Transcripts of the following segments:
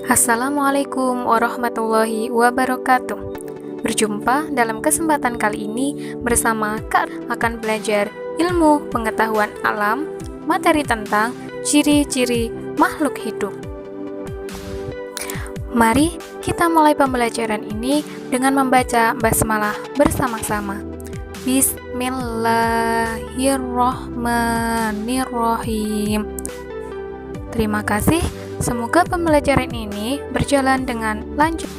Assalamualaikum warahmatullahi wabarakatuh. Berjumpa dalam kesempatan kali ini bersama Kak akan belajar ilmu pengetahuan alam, materi tentang ciri-ciri makhluk hidup. Mari kita mulai pembelajaran ini dengan membaca basmalah bersama-sama. Bismillahirrohmanirrohim. Terima kasih. Semoga pembelajaran ini berjalan dengan lancar.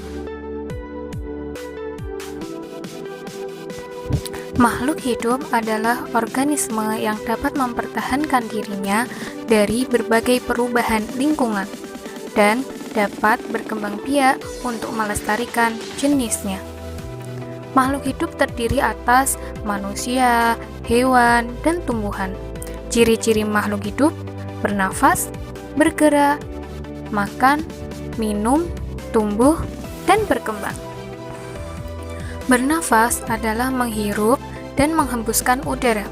Makhluk hidup adalah organisme yang dapat mempertahankan dirinya dari berbagai perubahan lingkungan dan dapat berkembang biak untuk melestarikan jenisnya. Makhluk hidup terdiri atas manusia, hewan, dan tumbuhan. Ciri-ciri makhluk hidup: bernafas, bergerak, makan, minum, tumbuh, dan berkembang. Bernafas adalah menghirup dan menghembuskan udara.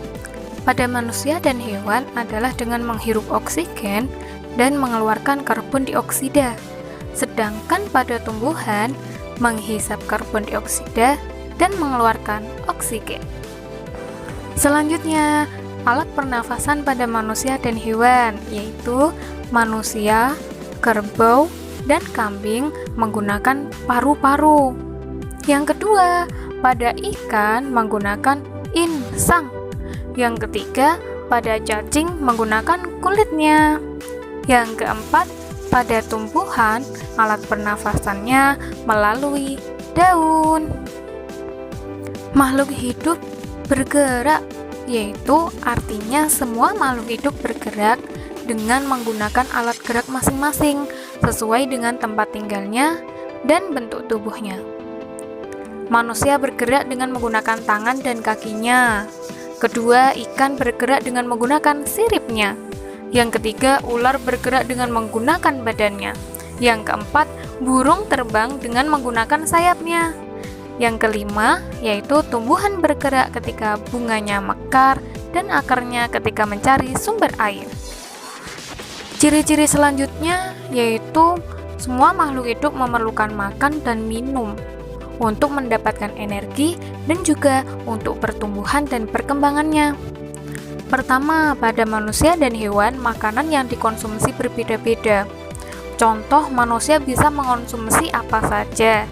Pada manusia dan hewan adalah dengan menghirup oksigen dan mengeluarkan karbon dioksida. Sedangkan pada tumbuhan menghisap karbon dioksida dan mengeluarkan oksigen. Selanjutnya, alat pernafasan pada manusia dan hewan, yaitu manusia, kerbau, dan kambing menggunakan paru-paru. Yang kedua, pada ikan menggunakan insang. Yang ketiga, pada cacing menggunakan kulitnya. Yang keempat, pada tumbuhan alat pernafasannya melalui daun. Makhluk hidup bergerak, yaitu artinya semua makhluk hidup bergerak dengan menggunakan alat gerak masing-masing sesuai dengan tempat tinggalnya dan bentuk tubuhnya. Manusia bergerak dengan menggunakan tangan dan kakinya. Kedua, ikan bergerak dengan menggunakan siripnya. Yang ketiga, ular bergerak dengan menggunakan badannya. Yang keempat, burung terbang dengan menggunakan sayapnya. Yang kelima, yaitu tumbuhan bergerak ketika bunganya mekar dan akarnya ketika mencari sumber air. Ciri-ciri selanjutnya yaitu semua makhluk hidup memerlukan makan dan minum untuk mendapatkan energi dan juga untuk pertumbuhan dan perkembangannya. Pertama, pada manusia dan hewan, makanan yang dikonsumsi berbeda-beda. Contoh, manusia bisa mengonsumsi apa saja,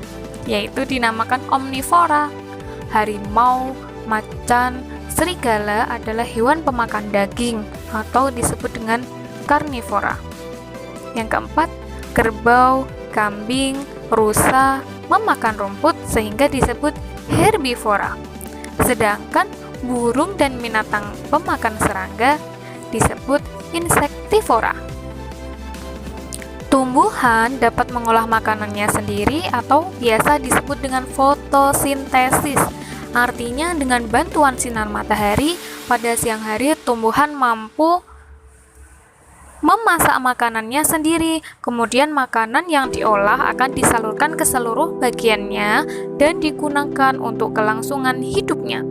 yaitu dinamakan omnivora. Harimau, macan, serigala adalah hewan pemakan daging atau disebut dengan karnivora. Yang keempat, kerbau, kambing, rusa memakan rumput sehingga disebut herbivora. Sedangkan burung dan binatang pemakan serangga disebut insektivora. Tumbuhan dapat mengolah makanannya sendiri atau biasa disebut dengan fotosintesis. Artinya dengan bantuan sinar matahari pada siang hari tumbuhan mampu memasak makanannya sendiri, kemudian makanan yang diolah akan disalurkan ke seluruh bagiannya dan digunakan untuk kelangsungan hidupnya.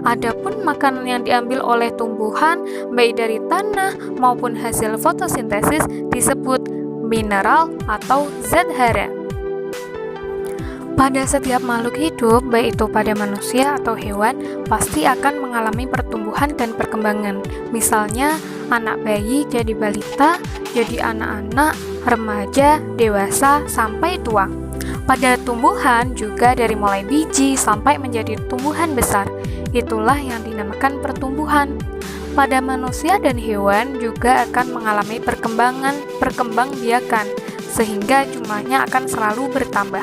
Adapun makanan yang diambil oleh tumbuhan, baik dari tanah maupun hasil fotosintesis, disebut mineral atau zat hara. Pada setiap makhluk hidup, baik itu pada manusia atau hewan, pasti akan mengalami pertumbuhan dan perkembangan. Misalnya, anak bayi jadi balita, jadi anak-anak, remaja, dewasa, sampai tua. Pada tumbuhan juga dari mulai biji sampai menjadi tumbuhan besar. Itulah yang dinamakan pertumbuhan. Pada manusia dan hewan juga akan mengalami perkembangbiakan, sehingga jumlahnya akan selalu bertambah.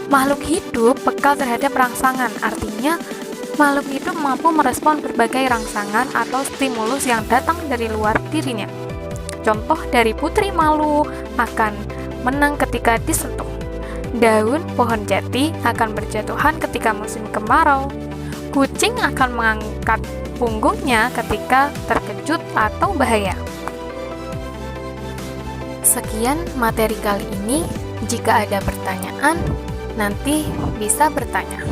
Makhluk hidup peka terhadap rangsangan, artinya makhluk hidup mampu merespon berbagai rangsangan atau stimulus yang datang dari luar dirinya. Contoh dari putri malu akan menang ketika disentuh. Daun pohon jati akan berjatuhan ketika musim kemarau. Kucing akan mengangkat punggungnya ketika terkejut atau bahaya. Sekian materi kali ini. Jika ada pertanyaan, nanti bisa bertanya.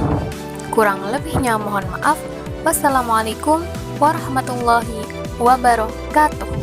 Kurang lebihnya mohon maaf. Wassalamualaikum warahmatullahi wabarakatuh.